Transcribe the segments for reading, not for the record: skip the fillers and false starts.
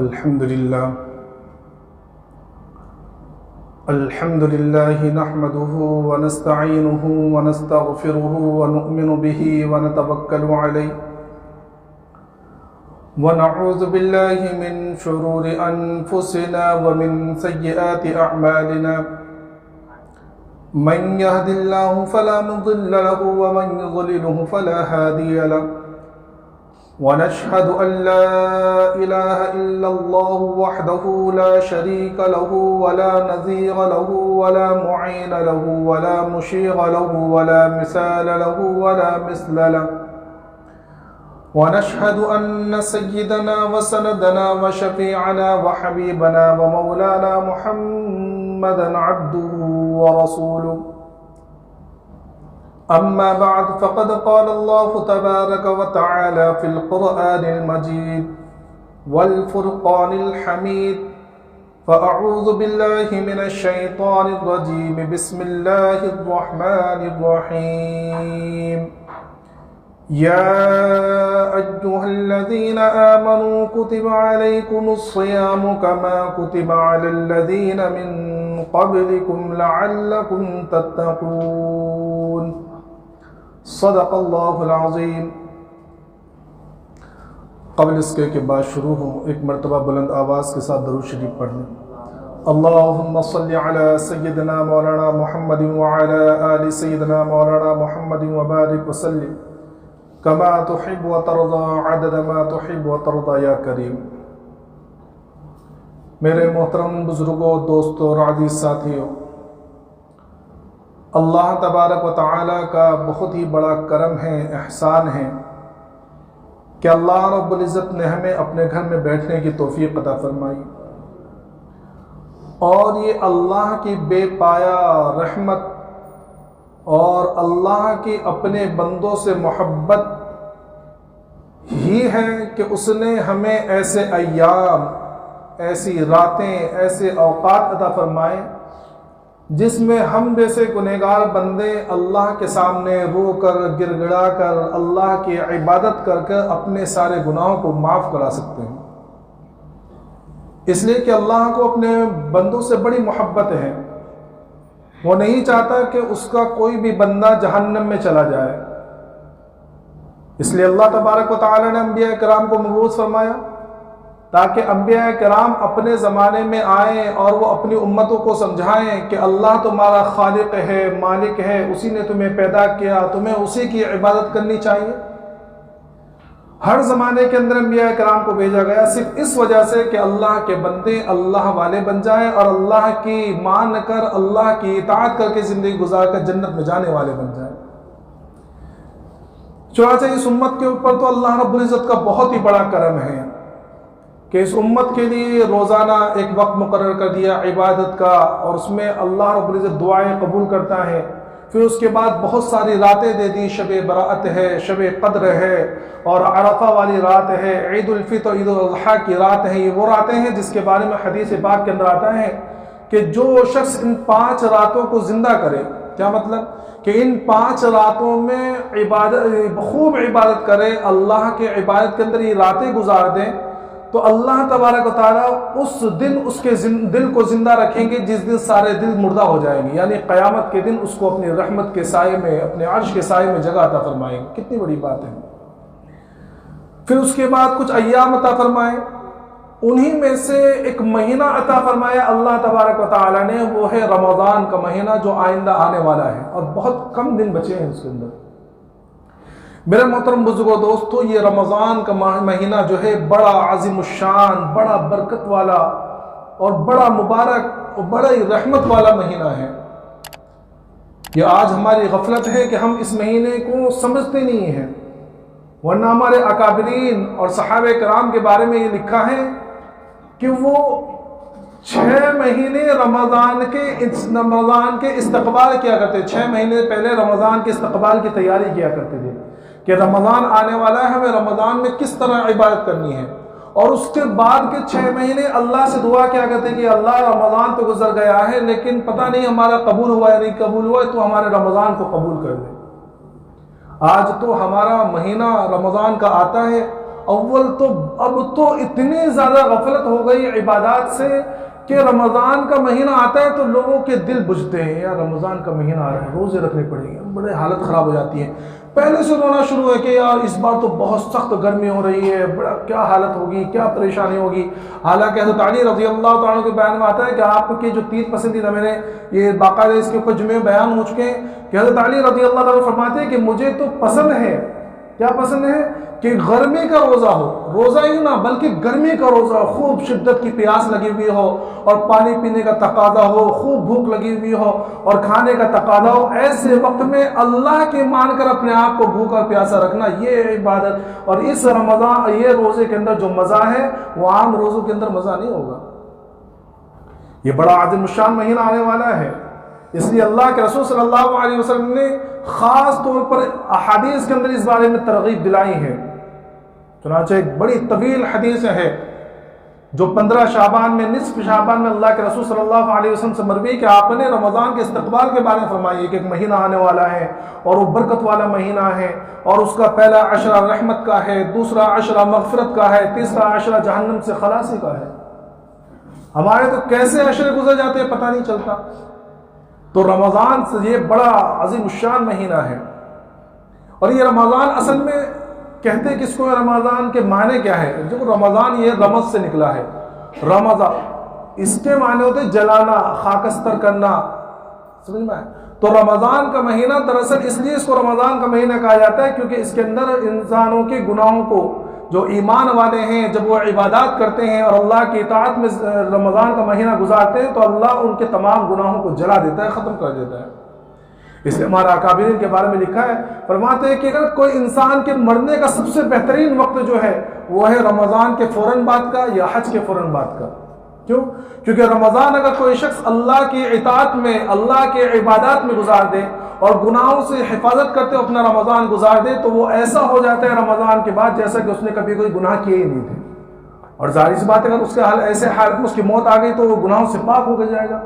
الحمد لله نحمده ونستعينه ونستغفره ونؤمن به ونتوكل عليه ونعوذ بالله من شرور أنفسنا ومن سيئات أعمالنا من يهد الله فلا مضل له ومن يضلله فلا هادي له ونشهد أن لا إله إلا الله وحده لا شريك له ولا نظير له ولا معين له ولا مشير له ولا مثال له ولا مثل له ونشهد أن سيدنا وسندنا وشفيعنا وحبيبنا ومولانا محمدا عبده ورسوله أما بعد فقد قال الله تبارك وتعالى في القرآن المجيد والفرقان الحميد فأعوذ بالله من الشيطان الرجيم بسم الله الرحمن الرحيم يا أيها الذين آمنوا كتب عليكم الصيام كما كتب على الذين من قبلكم لعلكم تتقون صدق اللہ العظیم۔ قبل اس کے بعد شروع ہوں، ایک مرتبہ بلند آواز کے ساتھ درود شریف پڑھ لیں۔ اللہم صلی علی سیدنا مولانا محمد وعلی آل سیدنا مولانا محمد وبارک وسلم کما تحب وترضى عدد ما تحب وترضى یا کریم۔ میرے محترم بزرگوں، دوستوں اور عزیز ساتھیوں، اللہ تبارک و تعالیٰ کا بہت ہی بڑا کرم ہے، احسان ہے کہ اللہ رب العزت نے ہمیں اپنے گھر میں بیٹھنے کی توفیق عطا فرمائی، اور یہ اللہ کی بے پایا رحمت اور اللہ کی اپنے بندوں سے محبت ہی ہے کہ اس نے ہمیں ایسے ایام، ایسی راتیں، ایسے اوقات عطا فرمائے جس میں ہم جیسے گنہگار بندے اللہ کے سامنے رو کر گر گڑا کر اللہ کی عبادت کر کر اپنے سارے گناہوں کو معاف کرا سکتے ہیں، اس لیے کہ اللہ کو اپنے بندوں سے بڑی محبت ہے۔ وہ نہیں چاہتا کہ اس کا کوئی بھی بندہ جہنم میں چلا جائے، اس لیے اللہ تبارک و تعالی نے انبیاء کرام کو مبعوث فرمایا تاکہ انبیاء کرام اپنے زمانے میں آئیں اور وہ اپنی امتوں کو سمجھائیں کہ اللہ تمہارا خالق ہے، مالک ہے، اسی نے تمہیں پیدا کیا، تمہیں اسی کی عبادت کرنی چاہیے۔ ہر زمانے کے اندر انبیاء کرام کو بھیجا گیا صرف اس وجہ سے کہ اللہ کے بندے اللہ والے بن جائیں اور اللہ کی مان کر، اللہ کی اطاعت کر کے زندگی گزار کر جنت میں جانے والے بن جائیں۔ چنانچہ اس امت کے اوپر تو اللہ رب العزت کا بہت ہی بڑا کرم ہے کہ اس امت کے لیے روزانہ ایک وقت مقرر کر دیا عبادت کا، اور اس میں اللہ رب العزت دعائیں قبول کرتا ہے۔ پھر اس کے بعد بہت ساری راتیں دے دی، شب برأت ہے، شب قدر ہے، اور عرفہ والی رات ہے، عید الفطر، عید الاضحیٰ کی رات ہے۔ یہ وہ راتیں ہیں جس کے بارے میں حدیث پاک کے اندر آتا ہے کہ جو شخص ان 5 راتوں کو زندہ کرے، کیا مطلب کہ ان 5 راتوں میں خوب عبادت کرے، اللہ کے عبادت کے اندر یہ راتیں گزار دیں، تو اللہ تبارک و تعالیٰ اس دن اس کے دل کو زندہ رکھیں گے جس دن سارے دل مردہ ہو جائیں گے، یعنی قیامت کے دن اس کو اپنی رحمت کے سائے میں، اپنے عرش کے سائے میں جگہ عطا فرمائیں گے۔ کتنی بڑی بات ہے۔ پھر اس کے بعد کچھ ایام عطا فرمائے، انہی میں سے ایک مہینہ عطا فرمایا اللہ تبارک و تعالیٰ نے، وہ ہے رمضان کا مہینہ جو آئندہ آنے والا ہے، اور بہت کم دن بچے ہیں اس کے اندر۔ میرے محترم بزرگوں، دوستو، یہ رمضان کا مہینہ جو ہے بڑا عظیم الشان، بڑا برکت والا اور بڑا مبارک اور بڑا ہی رحمت والا مہینہ ہے۔ یہ آج ہماری غفلت ہے کہ ہم اس مہینے کو سمجھتے نہیں ہیں، ورنہ ہمارے اکابرین اور صحابہ کرام کے بارے میں یہ لکھا ہے کہ وہ 6 مہینے رمضان کے استقبال کیا کرتے، 6 مہینے پہلے رمضان کے استقبال کی تیاری کیا کرتے تھے کہ رمضان آنے والا ہے، ہمیں رمضان میں کس طرح عبادت کرنی ہے، اور اس کے بعد کے 6 مہینے اللہ سے دعا کیا کرتے کہ اللہ رمضان تو گزر گیا ہے لیکن پتہ نہیں ہمارا قبول ہوا یا نہیں قبول ہوا ہے، تو ہمارے رمضان کو قبول کر دے۔ آج تو ہمارا مہینہ رمضان کا آتا ہے اب تو اتنی زیادہ غفلت ہو گئی عبادات سے کہ رمضان کا مہینہ آتا ہے تو لوگوں کے دل بجھتے ہیں، یار رمضان کا مہینہ آ رہا ہے، روزے رکھنے پڑیں گے، بڑے حالت خراب ہو جاتی ہے۔ پہلے سے رونا شروع ہے کہ یار اس بار تو بہت سخت گرمی ہو رہی ہے، بڑا کیا حالت ہوگی، کیا پریشانی ہوگی۔ حالانکہ حضرت علی رضی اللہ تعالیٰ کے بیان میں آتا ہے کہ آپ کے جو 3 پسندیدہ، میں نے یہ باقاعدہ اس کے اوپر جمعے بیان ہو چکے ہیں کہ حضرت علی رضی اللہ تعالیٰ فرماتے ہیں کہ مجھے تو پسند ہے، کیا پسند ہے کہ گرمی کا روزہ ہو، روزہ ہی نہ بلکہ گرمی کا روزہ ہو، خوب شدت کی پیاس لگی ہوئی ہو اور پانی پینے کا تقاضا ہو، خوب بھوک لگی ہوئی ہو اور کھانے کا تقاضا ہو، ایسے وقت میں اللہ کے مان کر اپنے آپ کو بھوکا اور پیاسا رکھنا، یہ عبادت۔ اور اس رمضان، یہ روزے کے اندر جو مزہ ہے وہ عام روزوں کے اندر مزہ نہیں ہوگا۔ یہ بڑا عظیم الشان مہینہ آنے والا ہے، اس لیے اللہ کے رسول صلی اللہ علیہ وسلم نے خاص طور پر احادیث کے اندر اس بارے میں ترغیب دلائی ہے۔ چنانچہ ایک بڑی طویل حدیث ہے جو 15 شعبان میں، نصف شعبان میں اللہ کے رسول صلی اللہ علیہ وسلم سے مروی کہ آپ نے رمضان کے استقبال کے بارے میں فرمائی کہ ایک مہینہ آنے والا ہے اور وہ برکت والا مہینہ ہے، اور اس کا پہلا عشرہ رحمت کا ہے، دوسرا عشرہ مغفرت کا ہے، تیسرا عشرہ جہنم سے خلاصی کا ہے۔ ہمارے تو کیسے عشرے گزر جاتے ہیں پتہ نہیں چلتا۔ تو رمضان سے یہ بڑا عظیم الشان مہینہ ہے۔ اور یہ رمضان اصل میں کہتے کس کو ہے، رمضان کے معنی کیا ہے؟ جو رمضان یہ رمض سے نکلا ہے، رمضان اس کے معنی ہوتے جلانا، خاکستر کرنا، سمجھ میں آئے؟ تو رمضان کا مہینہ دراصل اس لیے اس کو رمضان کا مہینہ کہا جاتا ہے کیونکہ اس کے اندر انسانوں کے گناہوں کو، جو ایمان والے ہیں جب وہ عبادات کرتے ہیں اور اللہ کی اطاعت میں رمضان کا مہینہ گزارتے ہیں تو اللہ ان کے تمام گناہوں کو جلا دیتا ہے، ختم کر دیتا ہے۔ اس لیے ہمارا اکابرین کے بارے میں لکھا ہے، فرماتے ہیں کہ اگر کوئی انسان کے مرنے کا سب سے بہترین وقت جو ہے وہ ہے رمضان کے فوراً بعد کا یا حج کے فوراً بعد کا۔ کیوں؟ کیونکہ رمضان اگر کوئی شخص اللہ کی اطاعت میں، اللہ کے عبادات میں گزار دے اور گناہوں سے حفاظت کرتے اپنا رمضان گزار دے تو وہ ایسا ہو جاتا ہے رمضان کے بعد جیسا کہ اس نے کبھی کوئی گناہ کیے ہی نہیں تھے۔ اور ظاہر سی بات ہے اگر اس کے ایسے حالت میں اس کی موت آ گئی تو وہ گناہوں سے پاک ہو جائے گا۔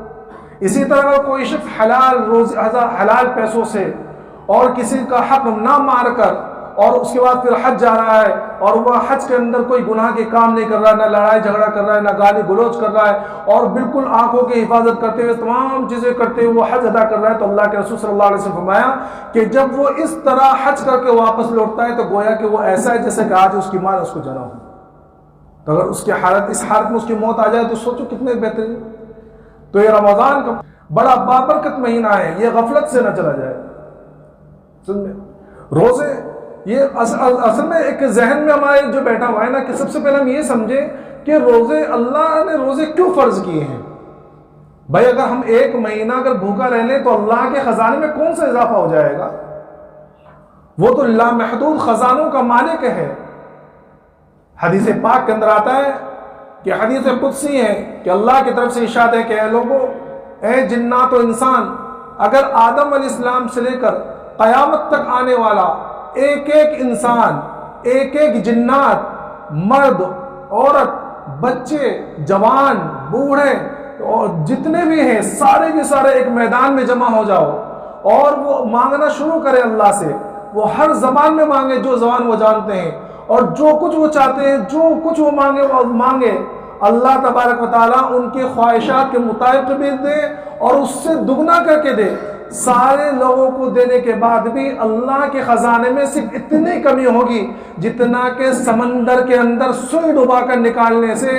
اسی طرح اگر کوئی شخص حلال پیسوں سے اور کسی کا حق نہ مار کر اور اس کے بعد پھر حج جا رہا ہے اور وہ حج کے اندر کوئی گناہ کے کام نہیں کر رہا، نہ لڑائی جھگڑا کر رہا ہے، نہ گالی گلوچ کر رہا ہے، اور بالکل آنکھوں کی حفاظت کرتے ہوئے تمام چیزیں کرتے ہوئے وہ حج ادا کر رہا ہے، تو اللہ کے رسول صلی اللہ علیہ وسلم فرمایا کہ جب وہ اس طرح حج کر کے واپس لوٹتا ہے تو گویا کہ وہ ایسا ہے جیسے کہ آج اس کی ماں نے اس کو جنا ہو۔ تو اگر اس کی حالت، اس حالت میں اس کی موت آ جائے تو سوچو کتنے بہترین۔ تو یہ رمضان کا بڑا بابرکت مہینہ ہے، یہ غفلت سے نہ چلا جائے۔ سن روزے یہ اصل میں ایک ذہن میں ہمارے جو بیٹھا ہوا ہے نا کہ سب سے پہلے ہم یہ سمجھیں کہ روزے، اللہ نے روزے کیوں فرض کیے ہیں؟ بھائی اگر ہم ایک مہینہ اگر بھوکا رہ لیں تو اللہ کے خزانے میں کون سا اضافہ ہو جائے گا؟ وہ تو لامحدود خزانوں کا مالک ہے۔ حدیث پاک کے اندر آتا ہے کہ حدیث قدسی ہے کہ اللہ کی طرف سے ارشاد ہے کہ اے لوگو، اے جنات و انسان، اگر آدم علیہ السلام سے لے کر قیامت تک آنے والا ایک ایک انسان، ایک ایک جنات، مرد، عورت، بچے، جوان، بوڑھے اور جتنے بھی ہیں سارے کے سارے ایک میدان میں جمع ہو جاؤ اور وہ مانگنا شروع کرے اللہ سے، وہ ہر زبان میں مانگے جو زبان وہ جانتے ہیں، اور جو کچھ وہ چاہتے ہیں، جو کچھ وہ مانگے اللہ تبارک و تعالیٰ ان کے خواہشات کے مطابق بھی دے اور اس سے دگنا کر کے دے۔ سارے لوگوں کو دینے کے بعد بھی اللہ کے خزانے میں صرف اتنی کمی ہوگی جتنا کہ سمندر کے اندر سوئی ڈبا کر نکالنے سے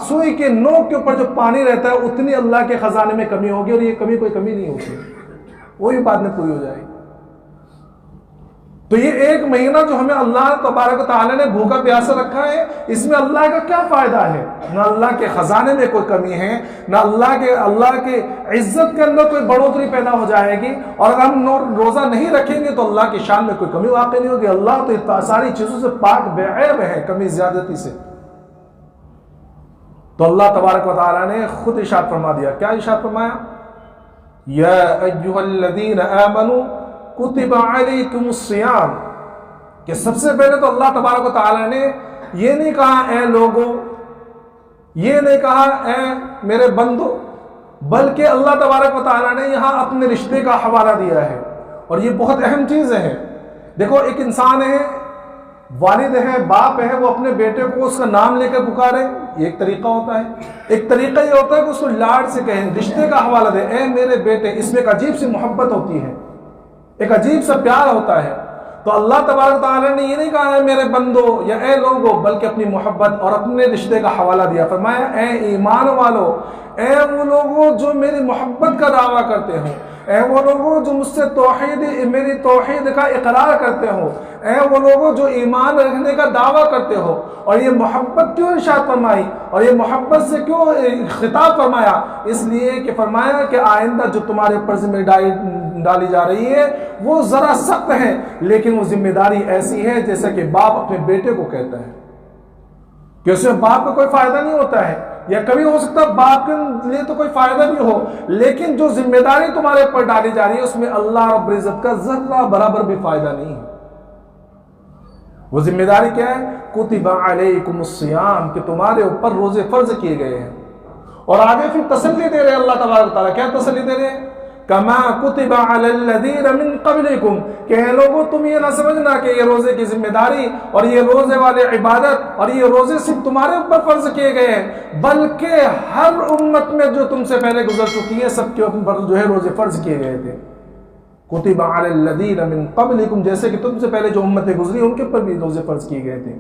سوئی کے نوک کے اوپر جو پانی رہتا ہے اتنی اللہ کے خزانے میں کمی ہوگی، اور یہ کمی کوئی کمی نہیں ہوگی، وہی بعد میں پوری ہو جائے گی۔ تو یہ ایک مہینہ جو ہمیں اللہ تبارک و تعالیٰ نے بھوکا پیاسا رکھا ہے، اس میں اللہ کا کیا فائدہ ہے؟ نہ اللہ کے خزانے میں کوئی کمی ہے، نہ اللہ کے عزت کے اندر کوئی بڑھوتری پیدا ہو جائے گی، اور اگر ہم روزہ نہیں رکھیں گے تو اللہ کی شان میں کوئی کمی واقع نہیں ہوگی۔ اللہ تو ساری چیزوں سے پاک بے عیب ہے، کمی زیادتی سے۔ تو اللہ تبارک و تعالیٰ نے خود ارشاد فرما دیا، کیا ارشاد فرمایا؟ یا ایھا الذین آمنوا کتب علیکم الصیام، کہ سب سے پہلے تو اللہ تبارک و تعالیٰ نے یہ نہیں کہا اے لوگو، یہ نہیں کہا اے میرے بندو، بلکہ اللہ تبارک و تعالیٰ نے یہاں اپنے رشتے کا حوالہ دیا ہے، اور یہ بہت اہم چیز ہے۔ دیکھو ایک انسان ہے، والد ہے، باپ ہے، وہ اپنے بیٹے کو اس کا نام لے کر پکارے، یہ ایک طریقہ ہوتا ہے۔ ایک طریقہ یہ ہوتا ہے کہ اس کو لاڈ سے کہیں، رشتے کا حوالہ دے، اے میرے بیٹے، اس میں ایک عجیب سی محبت ہوتی ہے، ایک عجیب سا پیار ہوتا ہے۔ تو اللہ تبارک تعالیٰ نے یہ نہیں کہا ہے میرے بندو یا اے لوگو، بلکہ اپنی محبت اور اپنے رشتے کا حوالہ دیا، فرمایا اے ایمان والو، اے وہ لوگوں جو میری محبت کا دعویٰ کرتے ہو، اے وہ لوگوں جو مجھ سے میری توحید کا اقرار کرتے ہو، اے وہ لوگوں جو ایمان رکھنے کا دعویٰ کرتے ہو۔ اور یہ محبت کیوں ارشاد فرمائی اور یہ محبت سے کیوں خطاب فرمایا؟ اس لیے کہ فرمایا کہ آئندہ جو تمہارے اوپر ذمہ ڈالی جا رہی ہے وہ ذرا سخت ہے، لیکن وہ ذمہ داری ایسی ہے جیسا کہ باپ اپنے بیٹے کو کہتا ہے کہ اس میں باپ کا کوئی فائدہ نہیں ہوتا ہے، یا کبھی ہو سکتا ہے باپ کے لیے تو کوئی فائدہ بھی ہو، لیکن جو ذمہ داری تمہارے اوپر ڈالی جا رہی ہے اس میں اللہ رب العزت کا ذرہ برابر بھی فائدہ نہیں ہے۔ وہ ذمہ داری کیا ہے؟ کتب علیکم الصیام، کہ تمہارے اوپر روزے فرض کیے گئے ہیں۔ اور آگے پھر تسلی دے رہے اللہ تبارک تعالیٰ، کیا تسلی دے رہے ہیں؟ کما کتب علی الذین من قبلکم، کہ اے لوگوں تم یہ نہ سمجھنا کہ یہ روزے کی ذمہ داری اور یہ روزے والے عبادت اور یہ روزے صرف تمہارے اوپر فرض کیے گئے ہیں، بلکہ ہر امت میں جو تم سے پہلے گزر چکی ہے سب کے اوپر جو ہے روزے فرض کیے گئے تھے۔ کتب علی الذین من قبلکم، جیسے کہ تم سے پہلے جو امتیں گزری ان کے اوپر بھی روزے فرض کیے گئے تھے۔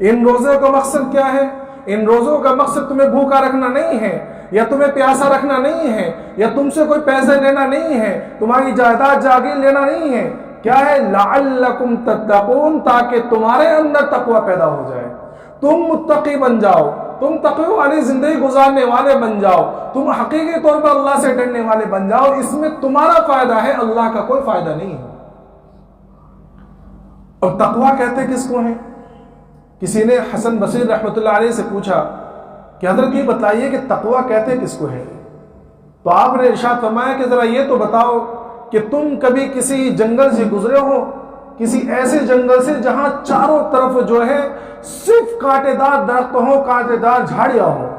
ان روزوں کا مقصد کیا ہے؟ ان روزوں کا مقصد تمہیں بھوکا رکھنا نہیں ہے، یا تمہیں پیاسا رکھنا نہیں ہے، یا تم سے کوئی پیسے لینا نہیں ہے، تمہاری جائیداد جاگیر لینا نہیں ہے۔ کیا ہے؟ لعلکم تتقون، تاکہ تمہارے اندر تقوی پیدا ہو جائے، تم متقی بن جاؤ، تم تقوی والی زندگی گزارنے والے بن جاؤ، تم حقیقی طور پر اللہ سے ڈرنے والے بن جاؤ۔ اس میں تمہارا فائدہ ہے، اللہ کا کوئی فائدہ نہیں ہے۔ اور تقوی کہتے کس کو ہیں؟ کسی نے حسن بصری رحمۃ اللہ علیہ سے پوچھا کہ حضرت یہ بتائیے کہ تقوی کہتے کس کو ہے؟ تو آپ نے ارشاد فرمایا کہ ذرا یہ تو بتاؤ کہ تم کبھی کسی جنگل سے گزرے ہو، کسی ایسے جنگل سے جہاں چاروں طرف جو ہے صرف کانٹے دار درخت ہوں، کانٹے دار جھاڑیاں ہوں؟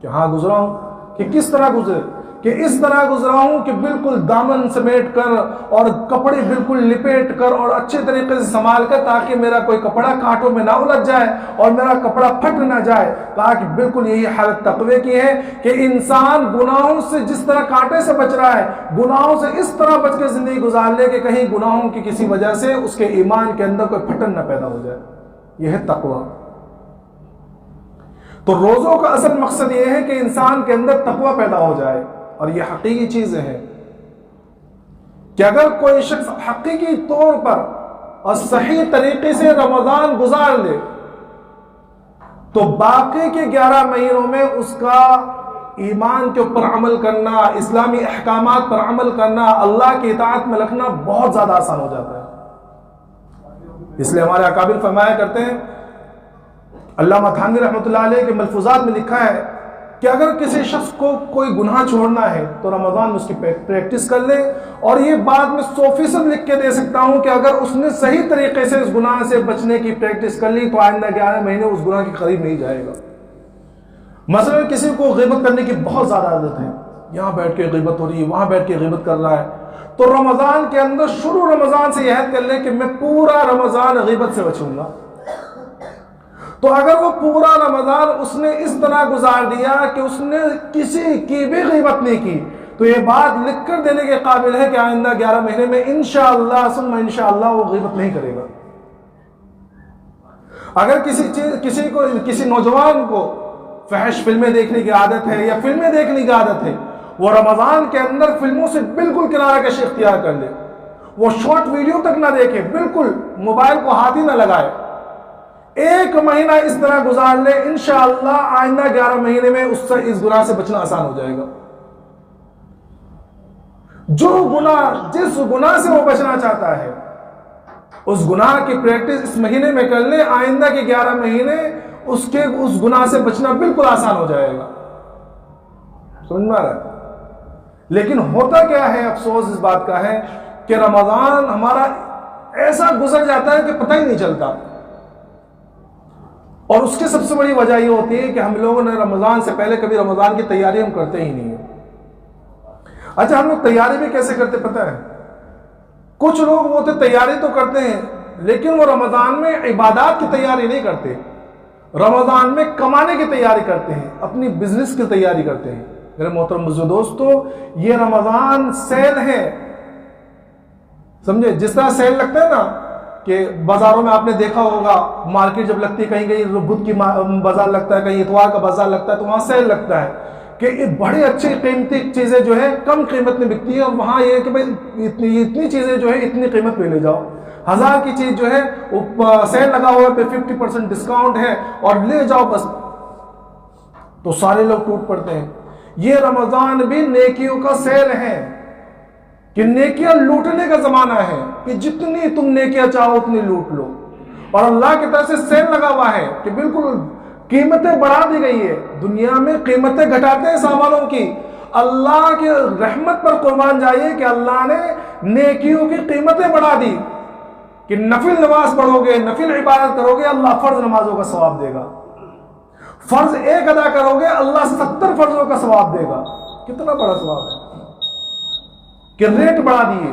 کہ ہاں گزرا ہوں۔ کہ کس طرح گزرے؟ کہ اس طرح گزرا ہوں کہ بالکل دامن سمیٹ کر اور کپڑے بالکل لپیٹ کر اور اچھے طریقے سے سنبھال کر، تاکہ میرا کوئی کپڑا کانٹوں میں نہ الجھ جائے اور میرا کپڑا پھٹ نہ جائے۔ کہا کہ بالکل یہی حالت تقوی کی ہے کہ انسان گناہوں سے جس طرح کانٹے سے بچ رہا ہے، گناہوں سے اس طرح بچ کے زندگی گزار لے کہ کہیں گناہوں کی کسی وجہ سے اس کے ایمان کے اندر کوئی پھٹن نہ پیدا ہو جائے۔ یہ ہے تقوی۔ تو روزوں کا اصل مقصد یہ ہے کہ انسان کے اندر تقوی پیدا ہو جائے، اور یہ حقیقی چیزیں ہیں کہ اگر کوئی شخص حقیقی طور پر اور صحیح طریقے سے رمضان گزار لے تو باقی کے 11 مہینوں میں اس کا ایمان کے اوپر عمل کرنا، اسلامی احکامات پر عمل کرنا، اللہ کی اطاعت میں رکھنا بہت زیادہ آسان ہو جاتا ہے۔ اس لیے ہمارے اکابر فرمایا کرتے ہیں، علامہ تھانوی رحمۃ اللہ علیہ کے ملفوظات میں لکھا ہے کہ اگر کسی شخص کو کوئی گناہ چھوڑنا ہے تو رمضان میں اس کی پریکٹس کر لے، اور یہ بات میں 100% لکھ کے دے سکتا ہوں کہ اگر اس نے صحیح طریقے سے اس گناہ سے بچنے کی پریکٹس کر لی تو آئندہ 11 مہینے اس گناہ کے قریب نہیں جائے گا۔ مثلا کسی کو غیبت کرنے کی بہت زیادہ عادت ہے، یہاں بیٹھ کے غیبت ہو رہی ہے، وہاں بیٹھ کے غیبت کر رہا ہے، تو رمضان کے اندر شروع رمضان سے یہ عہد کر لے کہ میں پورا رمضان غیبت سے بچوں گا۔ تو اگر وہ پورا رمضان اس نے اس طرح گزار دیا کہ اس نے کسی کی بھی غیبت نہیں کی، تو یہ بات لکھ کر دینے کے قابل ہے کہ آئندہ 11 مہینے میں انشاءاللہ ثم انشاءاللہ وہ غیبت نہیں کرے گا۔ اگر کسی نوجوان کو فحش فلمیں دیکھنے کی عادت ہے یا فلمیں دیکھنے کی عادت ہے، وہ رمضان کے اندر فلموں سے بالکل کنارہ کشی اختیار کر لے، وہ شارٹ ویڈیو تک نہ دیکھے، بالکل موبائل کو ہاتھ ہی نہ لگائے، 1 مہینہ اس طرح گزار لے، انشاءاللہ آئندہ 11 مہینے میں اس گناہ سے بچنا آسان ہو جائے گا۔ جس گناہ سے وہ بچنا چاہتا ہے اس گناہ کی پریکٹس اس مہینے میں کر لے، آئندہ کے 11 مہینے اس گناہ سے بچنا بالکل آسان ہو جائے گا۔ سمجھ میں آ رہا ہے؟ لیکن ہوتا کیا ہے، افسوس اس بات کا ہے کہ رمضان ہمارا ایسا گزر جاتا ہے کہ پتہ ہی نہیں چلتا، اور اس کی سب سے بڑی وجہ یہ ہوتی ہے کہ ہم لوگوں نے رمضان سے پہلے کبھی رمضان کی تیاری ہم کرتے ہی نہیں ہیں۔ اچھا، ہم لوگ تیاری بھی کیسے کرتے پتہ ہے؟ کچھ لوگ وہ تیاری تو کرتے ہیں لیکن وہ رمضان میں عبادات کی تیاری نہیں کرتے، رمضان میں کمانے کی تیاری کرتے ہیں، اپنی بزنس کی تیاری کرتے ہیں۔ میرے محترم دوستو، یہ رمضان سیل ہے، سمجھے؟ جس طرح سیل لگتا ہے نا کہ بازاروں میں آپ نے دیکھا ہوگا، مارکیٹ جب لگتی ہے، کہیں کہیں بدھ کی بازار لگتا ہے، کہیں اتوار کا بازار لگتا ہے، تو وہاں سیل لگتا ہے کہ یہ بڑی اچھی قیمتی چیزیں جو ہے کم قیمت میں بکتی ہے، اور وہاں یہ ہے کہ بھائی اتنی چیزیں جو ہے اتنی قیمت پہ لے جاؤ، 1000 کی چیز جو ہے سیل لگا ہوا ہے، پہ 50% ڈسکاؤنٹ ہے اور لے جاؤ بس، تو سارے لوگ ٹوٹ پڑتے ہیں۔ یہ رمضان بھی نیکیوں کا سیل ہے کہ نیکیاں لوٹنے کا زمانہ ہے کہ جتنی تم نیکیاں چاہو اتنی لوٹ لو، اور اللہ کی طرف سے سیل لگا ہوا ہے کہ بالکل قیمتیں بڑھا دی گئی ہے۔ دنیا میں قیمتیں گھٹاتے ہیں سامانوں کی، اللہ کی رحمت پر قربان جائیے کہ اللہ نے نیکیوں کی قیمتیں بڑھا دی کہ نفل نماز پڑھو گے، نفل عبادت کرو گے، اللہ فرض نمازوں کا ثواب دے گا، فرض ایک ادا کرو گے اللہ 70 فرضوں کا ثواب دے گا۔ کتنا بڑا ثواب ہے کہ ریٹ بڑھا دیے۔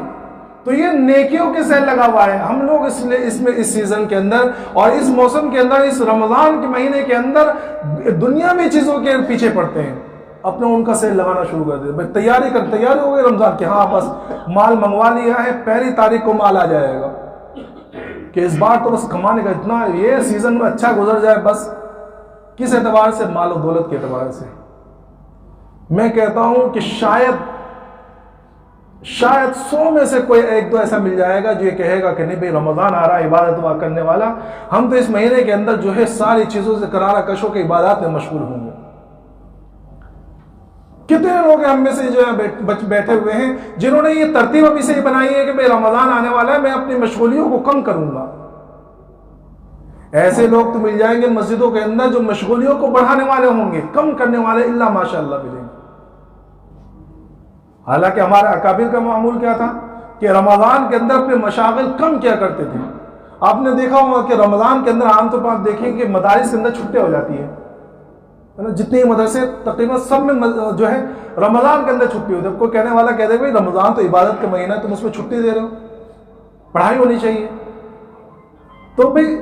تو یہ نیکیوں کے سیل لگا ہوا ہے۔ ہم لوگ اس سیزن کے اندر اور اس موسم کے اندر، اس رمضان کے مہینے کے اندر دنیاوی چیزوں کے پیچھے پڑتے ہیں، اپنا ان کا سیل لگانا شروع کر دیں۔ بھائی تیاری ہو گئی رمضان کی، ہاں بس مال منگوا لیا ہے، پہلی تاریخ کو مال آ جائے گا کہ اس بار تو بس کمانے کا اتنا، یہ سیزن میں اچھا گزر جائے بس۔ کس اعتبار سے؟ مال و دولت کے اعتبار سے۔ میں کہتا ہوں کہ شاید 100 میں سے کوئی 1-2 ایسا مل جائے گا جو یہ کہے گا کہ نہیں بھائی رمضان آ رہا ہے، عبادت کرنے والا، ہم تو اس مہینے کے اندر جو ہے ساری چیزوں سے کرارا کش ہو کے عبادات میں مشغول ہوں گے۔ کتنے لوگ ہم میں سے جو ہے بیٹھے ہوئے ہیں جنہوں نے یہ ترتیب ابھی سے ہی بنائی ہے کہ بھائی رمضان آنے والا ہے، میں اپنی مشغولیوں کو کم کروں گا۔ ایسے لوگ تو مل جائیں گے مسجدوں کے اندر جو مشغولیوں کو بڑھانے والے ہوں گے، کم کرنے والے اللہ ماشاء اللہ ملیں گے۔ حالانکہ ہمارے اکابر کا معمول کیا تھا کہ رمضان کے اندر اپنے مشاغل کم کیا کرتے تھے۔ آپ نے دیکھا ہوگا کہ رمضان کے اندر عام طور پر آپ دیکھیں کہ مدارس کے اندر چھٹیاں ہو جاتی ہیں، جتنے مدرسے تقریباً سب میں جو ہے رمضان کے اندر چھٹی ہوتی ہے۔ کوئی کہنے والا کہہ دے بھائی رمضان تو عبادت کا مہینہ ہے، تم اس میں چھٹی دے رہے ہو، پڑھائی ہونی چاہیے۔ تو بھائی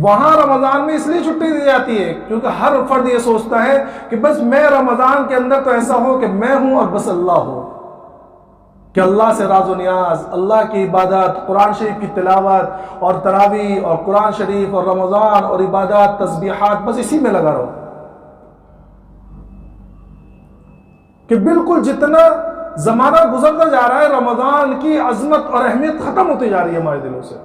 وہاں رمضان میں اس لیے چھٹی دی جاتی ہے کیونکہ ہر فرد یہ سوچتا ہے کہ بس میں رمضان کے اندر تو ایسا ہو کہ میں ہوں اور بس اللہ ہو، کہ اللہ سے راز و نیاز، اللہ کی عبادت، قرآن شریف کی تلاوت اور تراویح اور قرآن شریف اور رمضان اور عبادات تسبیحات، بس اسی میں لگا رہو۔ کہ بالکل جتنا زمانہ گزرتا جا رہا ہے رمضان کی عظمت اور اہمیت ختم ہوتی جا رہی ہے ہمارے دلوں سے،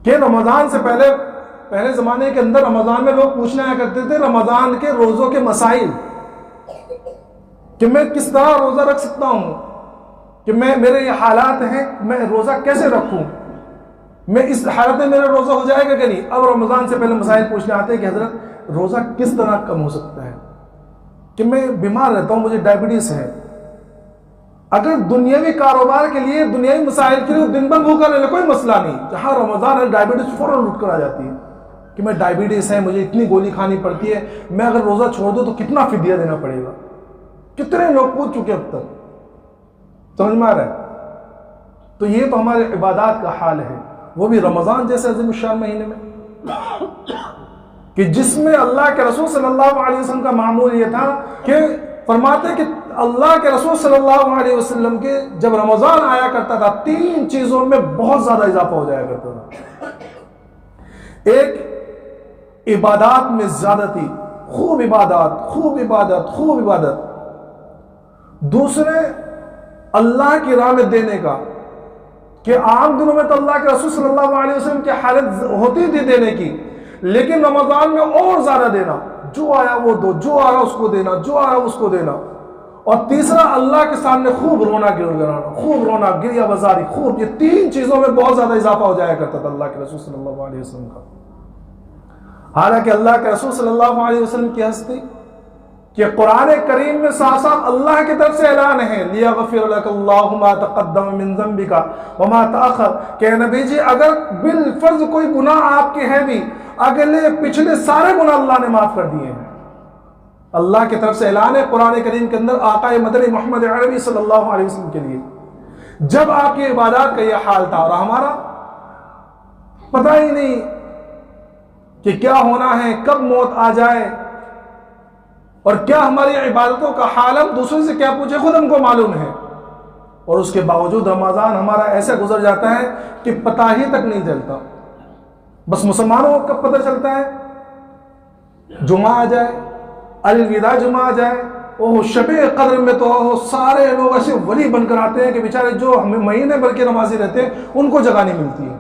کہ رمضان سے پہلے زمانے کے اندر رمضان میں لوگ پوچھنے آیا کرتے تھے رمضان کے روزوں کے مسائل، کہ میں کس طرح روزہ رکھ سکتا ہوں، کہ میرے یہ حالات ہیں، میں روزہ کیسے رکھوں، میں اس حالت میں میرا روزہ ہو جائے گا کہ نہیں۔ اب رمضان سے پہلے مسائل پوچھنے آتے ہیں کہ حضرت روزہ کس طرح کم ہو سکتا ہے، کہ میں بیمار رہتا ہوں، مجھے ڈائبٹیز ہے۔ اگر دنیاوی کاروبار کے لیے، دنیاوی مسائل کے لیے دن بھر بھوکا رہنے کوئی مسئلہ نہیں، جہاں رمضان ہے ڈائبٹیز فوراً لٹ کر آ جاتی ہے کہ میں ڈائبٹیز ہے، مجھے اتنی گولی کھانی پڑتی ہے، میں اگر روزہ چھوڑ دوں تو کتنا فدیہ دینا پڑے گا۔ کتنے لوگ پوچھ چکے اب تک، سمجھ میں آ رہا ہے؟ تو یہ تو ہمارے عبادات کا حال ہے، وہ بھی رمضان جیسے عظیم الشان مہینے میں، کہ جس میں اللہ کے رسول صلی اللہ علیہ وسلم کا معمول یہ تھا کہ فرماتے کہ اللہ کے رسول صلی اللہ علیہ وسلم کے جب رمضان آیا کرتا تھا 3 چیزوں میں بہت زیادہ اضافہ ہو جایا کرتا تھا۔ ایک، عبادات میں زیادتی، خوب عبادات، خوب عبادت، خوب عبادت۔ دوسرے، اللہ کی راہ میں دینے کا، کہ عام دنوں میں تو اللہ کے رسول صلی اللہ علیہ وسلم کی حالت ہوتی تھی دینے کی، لیکن رمضان میں اور زیادہ دینا، جو آیا وہ دو، جو آیا اس کو دینا، جو آیا اس کو دینا۔ اور تیسرا، اللہ کے سامنے خوب رونا گڑگڑانا، خوب رونا، گریہ بازاری، خوب۔ یہ 3 چیزوں میں بہت زیادہ اضافہ ہو جایا کرتا تھا اللہ کے رسول صلی اللہ علیہ وسلم کا۔ حالانکہ اللہ کے رسول صلی اللہ علیہ وسلم کی ہستی کہ قرآن کریم میں صاف صاف اللہ کی طرف سے اعلان ہے لیغفر لک اللہ ما تقدم من ذنبک وما تأخر، کہ نبی جی اگر بالفرض کوئی گناہ آپ کے ہے بھی، اگلے پچھلے سارے گناہ اللہ نے معاف کر دیے ہیں۔ اللہ کی طرف سے اعلان ہے قرآن کریم کے اندر آقا مدنی محمد عربی صلی اللہ علیہ وسلم کے لیے، جب آپ کی عبادات کا یہ حال تھا اور ہمارا پتہ ہی نہیں کہ کیا ہونا ہے، کب موت آ جائے، اور کیا ہماری عبادتوں کا حال، ہم دوسرے سے کیا پوچھے، خود ہم کو معلوم ہے، اور اس کے باوجود رمضان ہمارا ایسے گزر جاتا ہے کہ پتہ ہی تک نہیں چلتا۔ بس مسلمانوں کو کب پتہ چلتا ہے؟ جمعہ آ جائے، الوداع جمعہ آ جائے، شب قدر میں تو سارے لوگ ایسے ولی بن کر آتے ہیں کہ بیچارے جو ہمیں مہینے بھر کے نمازی رہتے ہیں ان کو جگہ نہیں ملتی ہے،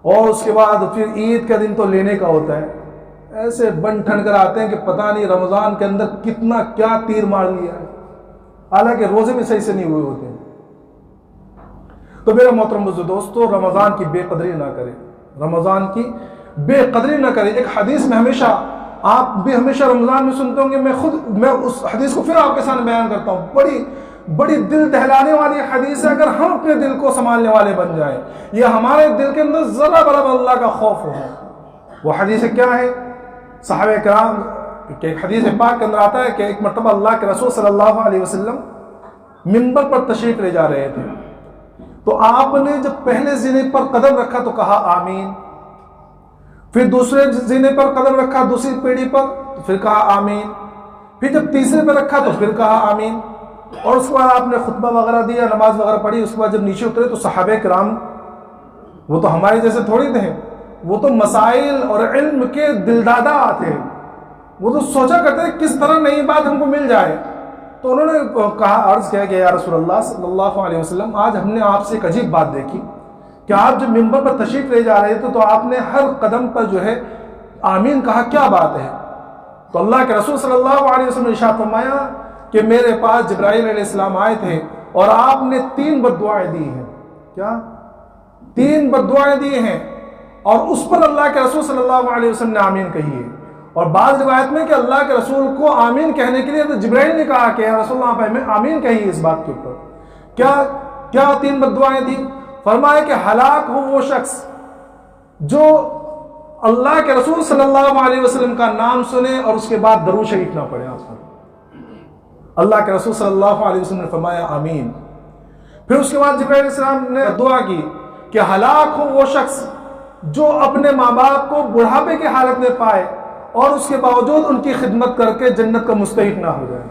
اور اس کے بعد پھر عید کا دن تو لینے کا ہوتا ہے، ایسے بن ٹھن کر آتے ہیں کہ پتہ نہیں رمضان کے اندر کتنا کیا تیر مار لیا ہے، حالانکہ روزے بھی صحیح سے نہیں ہوئے ہوتے ہیں۔ تو میرا محترم دوستو، رمضان کی بے قدری نہ کریں، رمضان کی بے قدری نہ کریں۔ ایک حدیث میں ہمیشہ، آپ بھی ہمیشہ رمضان میں سنتے ہوں گے، میں اس حدیث کو پھر آپ کے سامنے بیان کرتا ہوں، بڑی دل دہلانے والی حدیث ہے۔ اگر ہم اپنے دل کو سنبھالنے والے بن جائیں، یا ہمارے دل کے اندر ذرا برابر اللہ کا خوف ہو، وہ حدیث کیا ہے؟ صحابہ کرام کہ ایک حدیث پاک کے اندر آتا ہے کہ ایک مرتبہ اللہ کے رسول صلی اللہ علیہ وسلم منبر پر تشریف لے جا رہے تھے، تو آپ نے جب پہلے زینے پر قدم رکھا تو کہا آمین، پھر دوسرے زینے پر قدم رکھا دوسری پیڑھی پر تو پھر کہا آمین، پھر جب تیسرے پر رکھا تو پھر کہا آمین، اور اس کے بعد آپ نے خطبہ وغیرہ دیا، نماز وغیرہ پڑھی۔ اس کے بعد جب نیچے اترے تو صحابہ کرام، وہ تو ہمارے جیسے تھوڑی تھے، وہ تو مسائل اور علم کے دلدادہ تھے، وہ تو سوچا کرتے ہیں کس طرح نئی بات ہم کو مل جائے، تو انہوں نے کہا، عرض کیا کہ یا رسول اللہ صلی اللہ علیہ وسلم، آج ہم نے آپ سے ایک عجیب بات دیکھی کہ آپ جب منبر پر تشریف لے جا رہے تھے تو آپ نے ہر قدم پر جو ہے آمین کہا، کیا بات ہے؟ تو اللہ کے رسول صلی اللہ علیہ وسلم نے ارشاد فرمایا کہ میرے پاس جبرائیل علیہ السلام آئے تھے اور آپ نے 3 بددعائیں دی ہیں۔ کیا؟ 3 بددعائیں دی ہیں، اور اس پر اللہ کے رسول صلی اللہ علیہ وسلم نے آمین کہی ہے۔ اور بعض روایت میں کہ اللہ کے رسول کو آمین کہنے کے لیے تو جبرائیل نے کہا کہ یا رسول اللہ میں آمین کہی اس بات کے اوپر۔ کیا 3 بددعائیں تھیں؟ فرمایا کہ ہلاک ہو وہ شخص جو اللہ کے رسول صلی اللہ علیہ وسلم کا نام سنے اور اس کے بعد درود شریف نہ پڑھے آپ پر۔ اللہ کے رسول صلی اللہ علیہ وسلم نے فرمایا آمین۔ پھر اس کے بعد جبرائیل علیہ السلام نے دعا کی کہ ہلاک ہو وہ شخص جو اپنے ماں باپ کو بڑھاپے کی حالت میں پائے اور اس کے باوجود ان کی خدمت کر کے جنت کا مستحق نہ ہو جائے۔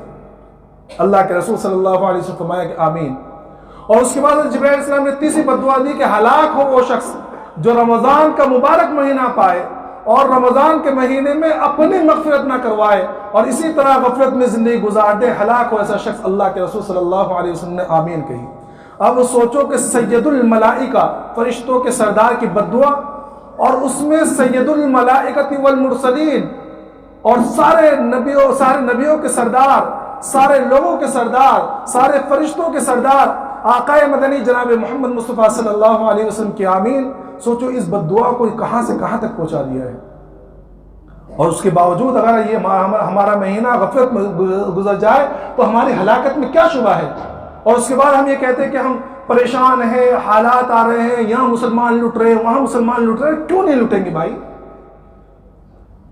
اللہ کے رسول صلی اللہ علیہ وسلم فرمایا کہ آمین۔ اور اس کے بعد جبرائیل علیہ السلام نے تیسری بددعا دی کہ ہلاک ہو وہ شخص جو رمضان کا مبارک مہینہ پائے اور رمضان کے مہینے میں اپنی مغفرت نہ کروائے اور اسی طرح غفلت میں زندگی گزار دے، ہلاک ہو ایسا شخص۔ اللہ کے رسول صلی اللہ علیہ وسلم نے آمین کہی۔ اب سوچو کہ سید الملائکہ، فرشتوں کے سردار کی بددعا، اور اس میں سید الملائکۃ والمرسلین، اور سارے نبیوں کے سردار، سارے لوگوں کے سردار، سارے فرشتوں کے سردار آقا مدنی جناب محمد مصطفیٰ صلی اللہ علیہ وسلم کی آمین۔ سوچو اس بددعا کو کہاں سے کہاں تک پہنچا دیا ہے، اور اس کے باوجود اگر یہ ہمارا مہینہ غفلت میں گزر جائے تو ہماری ہلاکت میں کیا شبہ ہے۔ اور اس کے بعد ہم یہ کہتے ہیں کہ ہم پریشان ہیں، حالات آ رہے ہیں، یہاں مسلمان لٹ رہے ہیں، وہاں مسلمان لٹ رہے ہیں۔ کیوں نہیں لٹیں گے بھائی؟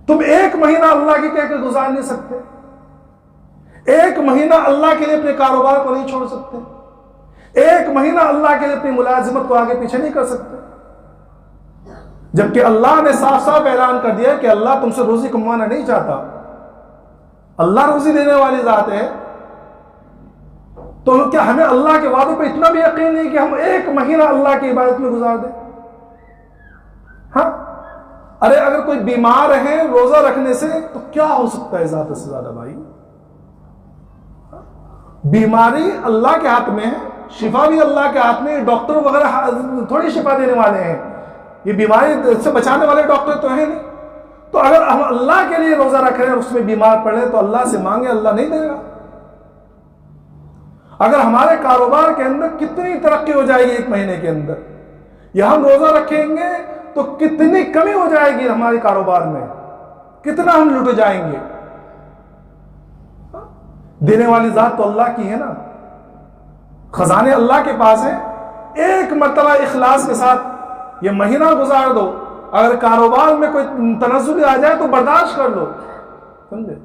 تم 1 مہینہ اللہ کی کہہ کے گزار نہیں سکتے؟ 1 مہینہ اللہ کے لیے اپنے کاروبار کو نہیں چھوڑ سکتے؟ 1 مہینہ اللہ کے لیے اپنی ملازمت کو آگے پیچھے نہیں کر سکتے؟ جبکہ اللہ نے صاف صاف اعلان کر دیا کہ اللہ تم سے روزی کموانا نہیں چاہتا، اللہ روزی دینے والی ذات ہے۔ تو کیا ہمیں اللہ کے وعدوں پہ اتنا بھی یقین نہیں کہ ہم 1 مہینہ اللہ کی عبادت میں گزار دیں؟ ہاں، ارے اگر کوئی بیمار ہے روزہ رکھنے سے تو کیا ہو سکتا ہے زیادہ سے زیادہ بھائی؟ بیماری اللہ کے ہاتھ میں ہے، شفا بھی اللہ کے ہاتھ میں، ڈاکٹر وغیرہ تھوڑی شفا دینے والے ہیں، یہ بیماری سے بچانے والے ڈاکٹر تو ہیں نہیں۔ تو اگر ہم اللہ کے لیے روزہ رکھ رہے ہیں اور اس میں بیمار پڑے تو اللہ سے مانگے، اللہ نہیں دے گا۔ اگر ہمارے کاروبار کے اندر کتنی ترقی ہو جائے گی 1 مہینے کے اندر، یا ہم روزہ رکھیں گے تو کتنی کمی ہو جائے گی ہمارے کاروبار میں، کتنا ہم لٹ جائیں گے۔ دینے والی ذات تو اللہ کی ہے نا، خزانے اللہ کے پاس ہیں۔ 1 مرتبہ اخلاص کے ساتھ یہ مہینہ گزار دو، اگر کاروبار میں کوئی تنزل آ جائے تو برداشت کر لو، سمجھے؟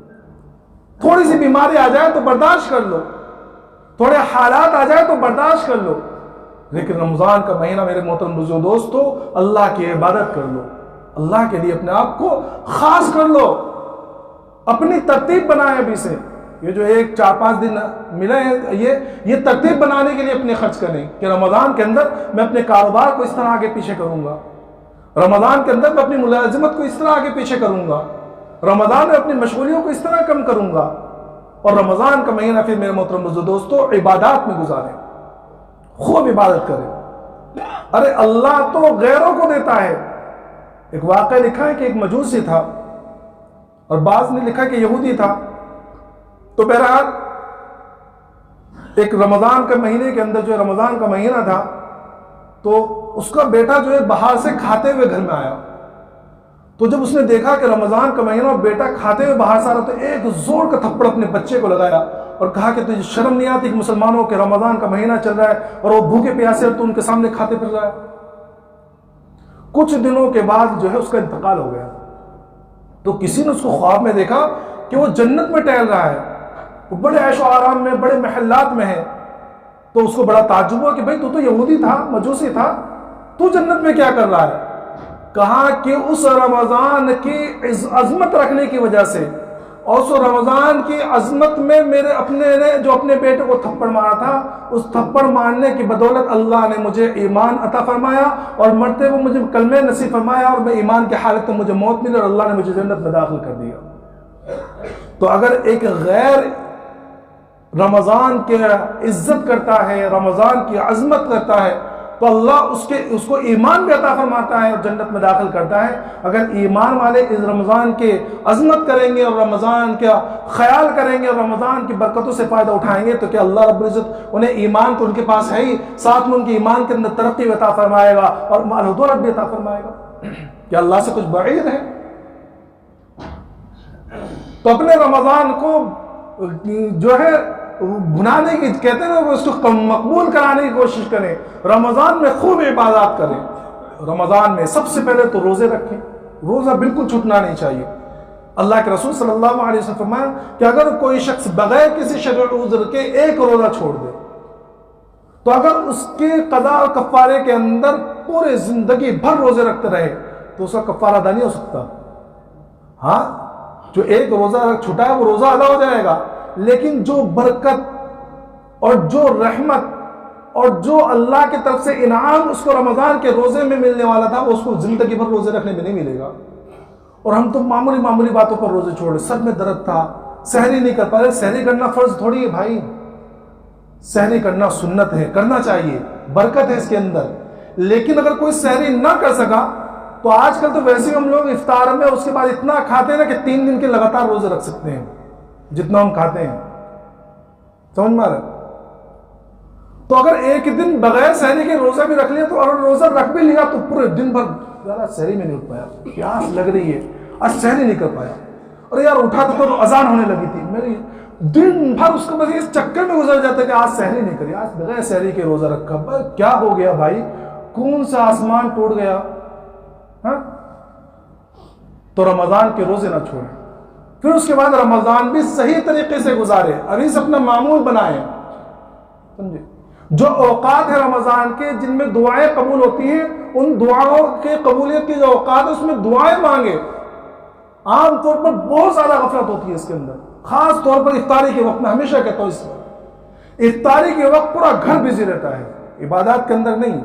تھوڑی سی بیماری آ جائے تو برداشت کر لو، تھوڑے حالات آ جائے تو برداشت کر لو، لیکن رمضان کا مہینہ میرے محترم بزرگوں دوستو، اللہ کی عبادت کر لو، اللہ کے لیے اپنے آپ کو خاص کر لو، اپنی ترتیب بنائے ابھی سے۔ یہ جو 4-5 دن ملے ہیں، یہ ترتیب بنانے کے لیے اپنے خرچ کریں کہ رمضان کے اندر میں اپنے کاروبار کو اس طرح آگے پیچھے کروں گا، رمضان کے اندر میں اپنی ملازمت کو اس طرح آگے پیچھے کروں گا، رمضان میں اپنی مشغولیوں کو اس طرح کم کروں گا، اور رمضان کا مہینہ پھر میرے محترم بزرگوں دوستو عبادات میں گزاریں، خوب عبادت کریں۔ ارے اللہ تو غیروں کو دیتا ہے۔ ایک واقعہ لکھا ہے کہ ایک مجوسی تھا، اور بعض نے لکھا کہ یہودی تھا۔ تو بہرحال ایک رمضان کے مہینے کے اندر جو رمضان کا مہینہ تھا، تو اس کا بیٹا جو ہے باہر سے کھاتے ہوئے گھر میں آیا۔ تو جب اس نے دیکھا کہ رمضان کا مہینہ اور بیٹا کھاتے ہوئے باہر سے آ رہا، تو ایک زور کا تھپڑ اپنے بچے کو لگایا اور کہا کہ تجھے شرم نہیں آتی کہ مسلمانوں کے رمضان کا مہینہ چل رہا ہے اور وہ بھوکے پیاسے تو ان کے سامنے کھاتے پھر رہا ہے۔ کچھ دنوں کے بعد جو ہے اس کا انتقال ہو گیا۔ تو کسی نے اس کو خواب میں دیکھا کہ وہ جنت میں ٹہل رہا ہے، وہ بڑے عیش و آرام میں، بڑے محلات میں ہے۔ تو اس کو بڑا تعجب ہوا کہ بھائی تو یہودی تھا، مجوسی تھا، تو جنت میں کیا کر رہا ہے؟ کہا کہ اس رمضان کی عظمت رکھنے کی وجہ سے، اور اس رمضان کی عظمت میں میرے اپنے نے جو اپنے بیٹے کو تھپڑ مارا تھا، اس تھپڑ مارنے کی بدولت اللہ نے مجھے ایمان عطا فرمایا، اور مرتے ہوئے مجھے کلمہ نصیب فرمایا، اور میں ایمان کی حالت میں مجھے موت ملی اور اللہ نے مجھے جنت میں داخل کر دیا۔ تو اگر ایک غیر رمضان کی عزت کرتا ہے، رمضان کی عظمت کرتا ہے، تو اللہ اس کو ایمان بھی عطا فرماتا ہے اور جنت میں داخل کرتا ہے۔ اگر ایمان والے اس رمضان کے عظمت کریں گے اور رمضان کا خیال کریں گے اور رمضان کی برکتوں سے فائدہ اٹھائیں گے، تو کیا اللہ رب العزت انہیں ایمان تو ان کے پاس ہے ہی، ساتھ میں ان کے ایمان کے اندر ترقی عطا فرمائے گا اور مال و دولت بھی عطا فرمائے گا۔ کیا اللہ سے کچھ بعید ہے؟ تو اپنے رمضان کو جو ہے بھنانے کی، کہتے ہیں اس کو مقبول کرانے کی کوشش کریں۔ رمضان میں خوب عبادات کریں۔ رمضان میں سب سے پہلے تو روزے رکھیں، روزہ بالکل چھوٹنا نہیں چاہیے۔ اللہ کے رسول صلی اللہ علیہ وسلم فرمایا کہ اگر کوئی شخص بغیر کسی شرعی عذر کے ایک روزہ چھوڑ دے، تو اگر اس کے قضاء اور کفارے کے اندر پورے زندگی بھر روزے رکھتے رہے تو اس کا کفارہ ادا نہیں ہو سکتا۔ ہاں، جو ایک روزہ چھوٹا ہے وہ روزہ ادا ہو جائے گا، لیکن جو برکت اور جو رحمت اور جو اللہ کی طرف سے انعام اس کو رمضان کے روزے میں ملنے والا تھا، وہ اس کو زندگی بھر روزے رکھنے میں نہیں ملے گا۔ اور ہم تو معمولی باتوں پر روزے چھوڑے، سر میں درد تھا، سحری نہیں کر پا رہے۔ سحری کرنا فرض تھوڑی ہے بھائی، سحری کرنا سنت ہے، کرنا چاہیے، برکت ہے اس کے اندر۔ لیکن اگر کوئی سحری نہ کر سکا تو آج کل تو ویسے ہی ہم لوگ افطار میں اس کے بعد اتنا کھاتے ہیں نا کہ 3 دن کے لگاتار روزے رکھ سکتے ہیں، جتنا ہم کھاتے ہیں۔ سمجھ میں آ رہا ہے؟ تو اگر ایک دن بغیر سحری کے روزہ بھی رکھ لیا، تو اگر روزہ رکھ بھی لیا تو پورے دن بھر یار سحری میں نہیں اٹھ پایا، پیاس لگ رہی ہے، آج سحری نہیں کر پایا، اور یار اٹھا تو اذان ہونے لگی تھی، میری دن بھر اس کو بس اس چکر میں گزر جاتا ہے کہ آج سحری نہیں کری، آج بغیر سحری کے روزہ رکھا۔ کیا ہو گیا بھائی؟ کون سا آسمان ٹوٹ گیا؟ ہاں، تو رمضان کے روزے نہ چھوڑیں۔ پھر اس کے بعد رمضان بھی صحیح طریقے سے گزارے، ابھی سے اپنا معمول بنائیں، سمجھے؟ جو اوقات ہے رمضان کے جن میں دعائیں قبول ہوتی ہیں، ان دعاؤں کے قبولیت کی جو اوقات ہے اس میں دعائیں مانگے۔ عام طور پر بہت زیادہ غفلت ہوتی ہے اس کے اندر، خاص طور پر افطاری کے وقت میں ہمیشہ کہتا ہوں، اس وقت افطاری کے وقت پورا گھر بزی رہتا ہے، عبادات کے اندر نہیں۔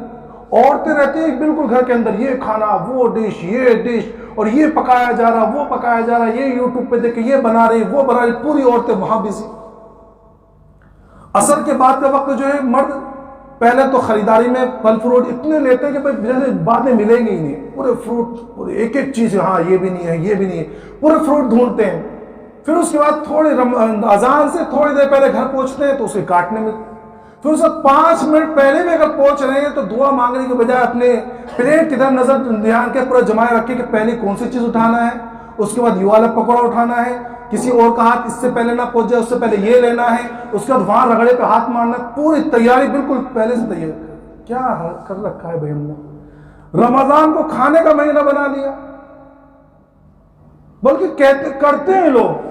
عورتیں رہتی ہیں بالکل گھر کے اندر، یہ کھانا، وہ ڈش، یہ ڈش، اور یہ پکایا جا رہا، وہ پکایا جا رہا، یہ یوٹیوب پہ دیکھ کے یہ بنا رہی، وہ بنا رہی، پوری عورتیں وہاں بزی۔ عصر کے بعد کا وقت جو ہے، مرد پہلے تو خریداری میں پھل فروٹ اتنے لیتے ہیں کہ جیسے بعد میں ملیں گے ہی نہیں، پورے فروٹ، پورے ایک چیز، ہاں یہ بھی نہیں ہے، یہ بھی نہیں ہے، پورے فروٹ ڈھونڈتے ہیں۔ پھر اس کے بعد تھوڑے اذان سے تھوڑی دیر پہلے گھر پہنچتے ہیں تو اسے کاٹنے میں، پھر اسے 5 منٹ پہلے بھی اگر پہنچ رہے ہیں تو دعا مانگنے کے بجائے اپنے پلیٹ کی طرف نظر دھیان کے پورا جمائے رکھے کہ پہلے کون سی چیز اٹھانا ہے، اس کے بعد یہ والا پکوڑا اٹھانا ہے، کسی اور کا ہاتھ اس سے پہلے نہ پہنچ جائے، اس سے پہلے یہ لینا ہے، اس کے بعد وہاں رگڑے پہ ہاتھ مارنا، پوری تیاری بالکل پہلے سے تیار کیا کر رکھا ہے بھائی ہم نے۔ رمضان کو کھانے کا مہینہ بنا لیا، بلکہ کرتے ہیں لوگ۔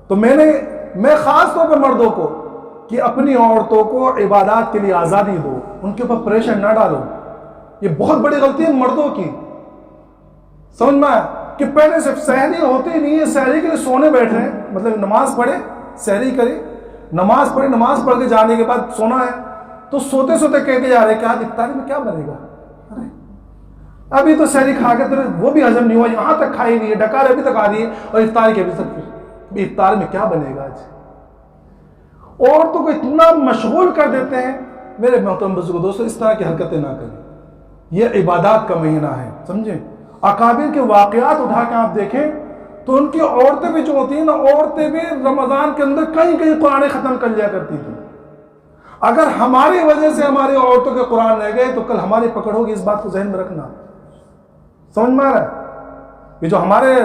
تو میں خاص طور پر مردوں کو کہ اپنی عورتوں کو عبادات کے لیے آزادی دو، ان کے اوپر پریشر نہ ڈالو. یہ بہت بڑی غلطی ہے مردوں کی. سمجھ میں آیا کہ پہلے سے سحری ہوتی نہیں ہے، سحری کے لیے سونے بیٹھ رہے ہیں، مطلب نماز پڑھے، سحری کرے، نماز پڑھے، نماز پڑھ کے جانے کے بعد سونا ہے، تو سوتے سوتے کہتے جا رہے کیا افطاری میں کیا بنے گا؟ ارے ابھی تو سحری کھا کے تو وہ بھی ہضم نہیں ہوا، یہاں تک کھائی نہیں ہے، ڈکار ابھی تک آ رہی ہے، اور افطاری کے ابھی تک، افطار میں کیا بنے گا؟ آج عورتوں کو اتنا مشغول کر دیتے ہیں. میرے محترم بزرگوں دوستو، اس طرح کی حرکتیں نہ کریں. یہ عبادات کا مہینہ ہے، سمجھیں. اکابر کے واقعات اٹھا کے آپ دیکھیں تو ان کی عورتیں بھی جو ہوتی ہیں نا، عورتیں بھی رمضان کے اندر کہیں کہیں قرآن ختم کر لیا کرتی تھیں. اگر ہماری وجہ سے ہماری عورتوں کے قرآن رہ گئے تو کل ہماری پکڑ ہوگی، اس بات کو ذہن میں رکھنا. سمجھ میں آ رہا ہے؟ یہ جو ہمارے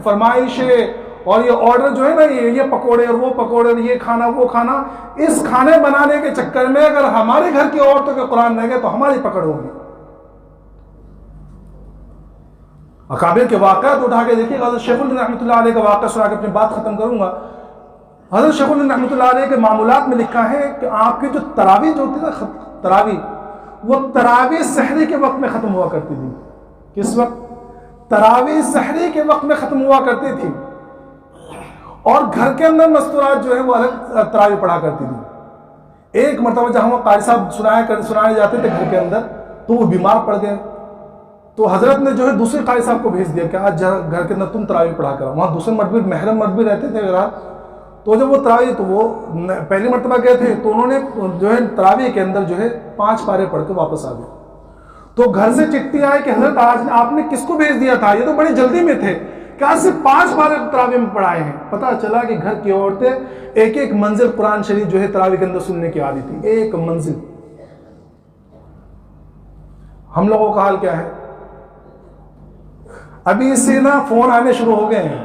فرمائشیں اور یہ آرڈر جو ہے نا، یہ پکوڑے اور وہ پکوڑے، یہ کھانا وہ کھانا، اس کھانے بنانے کے چکر میں اگر ہمارے گھر کی عورتوں کے قرآن رہ گئے تو ہماری پکڑ ہوگی. اکابر کے واقعات اٹھا کے دیکھیے. حضرت شیخ الہند رحمۃ اللہ علیہ کا واقعہ سنا کے اپنی بات ختم کروں گا. حضرت شیخ الہند رحمۃ اللہ علیہ کے معمولات میں لکھا ہے کہ آپ کی جو تراویح جو ہوتی ہے نا، تراویح، وہ تراویح سحری کے وقت میں ختم ہوا کرتی تھی. کس وقت؟ تراویح سحری کے وقت میں ختم ہوا کرتی تھی. اور گھر کے اندر مستورات جو ہے وہ الگ تراویح پڑھا کرتی تھی. ایک مرتبہ جہاں وہ قاری صاحب سنائے جاتے تھے گھر کے اندر، تو وہ بیمار پڑ گئے. تو حضرت نے جو ہے دوسرے قاری صاحب کو بھیج دیا کہ آج گھر کے اندر تم تراویح پڑھا کرو. وہاں دوسرے مرد بھی، محرم مرد بھی رہتے تھے رات. تو جب وہ تراویح، تو وہ پہلی مرتبہ گئے تھے تو انہوں نے جو ہے تراویح کے اندر جو ہے 5 پارے پڑھ کے واپس آ گئے. تو گھر سے چٹھی آئی کہ حضرت آج آپ نے کس کو بھیج دیا تھا؟ یہ تو بڑی جلدی میں تھے کہ آج سے 5 پارے تراویح میں پڑھائے ہیں. پتہ چلا کہ گھر کی عورتیں ایک ایک منزل قرآن شریف جو ہے تراویح کے اندر سننے کی عادت تھی. ایک منزل. ہم لوگوں کا حال کیا ہے؟ ابھی سے نا فون آنے شروع ہو گئے ہیں،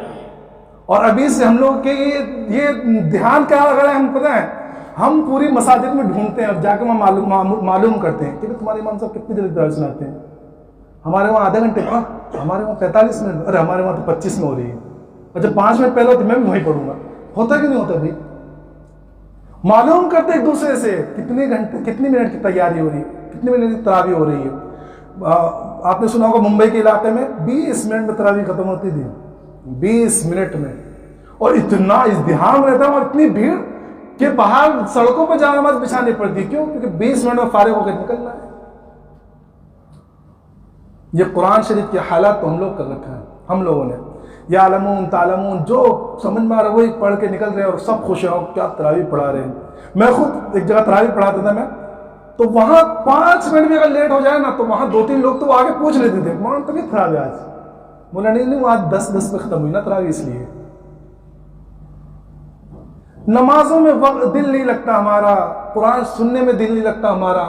اور ابھی سے ہم لوگ کے یہ دھیان کیا لگ رہا ہے، ہم پتہ ہے، ہم پوری مساجد میں ڈھونڈتے ہیں، اب جا کے معلوم کرتے ہیں کہ تمہارے امام صاحب کتنی جلدی تراویح سناتے ہیں. ہمارے وہاں آدھا گھنٹے کا، ہمارے وہاں 45 منٹ، ارے ہمارے وہاں تو 25 میں ہو رہی ہے. اور جب 5 منٹ پہلے ہوتی میں بھی وہیں پڑھوں گا. ہوتا کہ نہیں ہوتا بھائی؟ معلوم کرتے ایک دوسرے سے کتنے گھنٹے، کتنی منٹ کی تیاری ہو رہی ہے، کتنی منٹ کی تراویح ہو رہی ہے. آپ نے سنا ہوگا ممبئی کے علاقے میں 20 منٹ میں تراویح ختم ہوتی تھی. 20 منٹ میں. اور اتنا ازدحام رہتا ہے اور اتنی بھیڑ کہ باہر سڑکوں پہ جانا مت بچھانی پڑتی. کیوں؟ کیونکہ 20 منٹ میں فارغ ہو کے نکلنا ہے. یہ قرآن شریف کے حالات تو ہم لوگ کر رکھا ہے، ہم لوگوں نے. یا علمون تعلمون، جو سمجھ میں آ رہا ہے وہی پڑھ کے نکل رہے ہیں اور سب خوش ہیں کیا تراویح پڑھا رہے ہیں. میں خود ایک جگہ تراویح پڑھاتا تھا میں، تو وہاں 5 منٹ بھی اگر لیٹ ہو جائے نا تو وہاں 2-3 لوگ تو آگے پوچھ لیتے تھے مولانا طبیعت خراب ہے آج. بولا نہیں آج 10 پہ ختم ہوئی نا تراویح. اس لیے نمازوں میں وقت دل نہیں لگتا ہمارا، قرآن سننے میں دل نہیں لگتا ہمارا.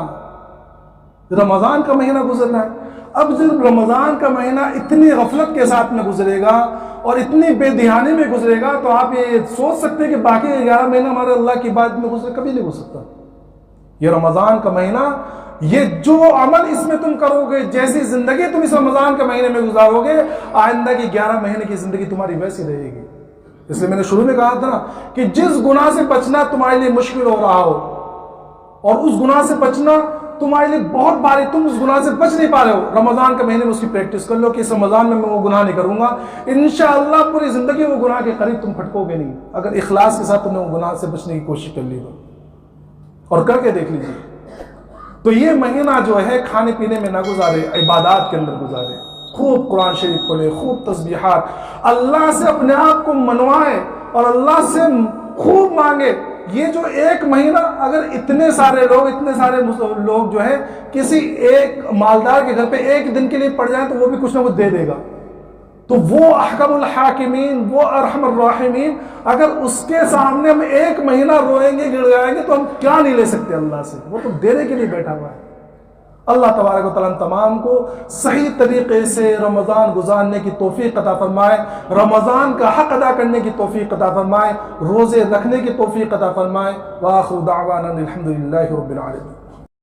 رمضان کا مہینہ گزر رہا ہے. اب جب رمضان کا مہینہ اتنی غفلت کے ساتھ میں گزرے گا اور اتنی بے دھیانی میں گزرے گا تو آپ یہ سوچ سکتے ہیں کہ باقی 11 مہینہ ہمارے اللہ کی عبادت میں گزرے کبھی نہیں گزر سکتا. یہ رمضان کا مہینہ، یہ جو عمل اس میں تم کرو گے، جیسی زندگی تم اس رمضان کے مہینے میں گزارو گے، آئندہ کی 11 مہینے کی زندگی تمہاری ویسی رہے گی. اس لیے میں نے شروع میں کہا تھا نا کہ جس گناہ سے بچنا تمہارے لیے مشکل ہو رہا ہو اور اس گناہ سے بچنا تمہارے لیے بہت بھاری، تم اس گناہ سے بچ نہیں پا رہے ہو، رمضان کے مہینے میں اس کی پریکٹس کر لو کہ اس رمضان میں وہ گناہ نہیں کروں گا. انشاءاللہ پوری زندگی وہ گناہ کے قریب تم پھٹکو گے نہیں، اگر اخلاص کے ساتھ تم نے وہ گناہ سے بچنے کی کوشش کر لی تو. اور کر کے دیکھ لیجیے. تو یہ مہینہ جو ہے کھانے پینے میں نہ گزارے، عبادات کے اندر گزارے. خوب قرآن شریف پڑھے، خوب تسبیحات، اللہ سے اپنے آپ کو منوائے اور اللہ سے خوب مانگے. یہ جو ایک مہینہ اگر اتنے سارے لوگ جو ہے کسی ایک مالدار کے گھر پہ ایک دن کے لیے پڑ جائیں تو وہ بھی کچھ نہ کچھ دے دے گا. تو وہ احکم الحاکمین، وہ ارحم الراحمین، اگر اس کے سامنے ہم ایک مہینہ روئیں گے گڑ گائیں گے تو ہم کیا نہیں لے سکتے اللہ سے. وہ تو دینے کے لیے بیٹھا ہوا ہے. اللہ تبارک و تعالیٰ تمام کو صحیح طریقے سے رمضان گزارنے کی توفیق عطا فرمائے، رمضان کا حق ادا کرنے کی توفیق عطا فرمائے، روزے رکھنے کی توفیق عطا فرمائے. وآخر دعوانا الحمدللہ رب العالمین.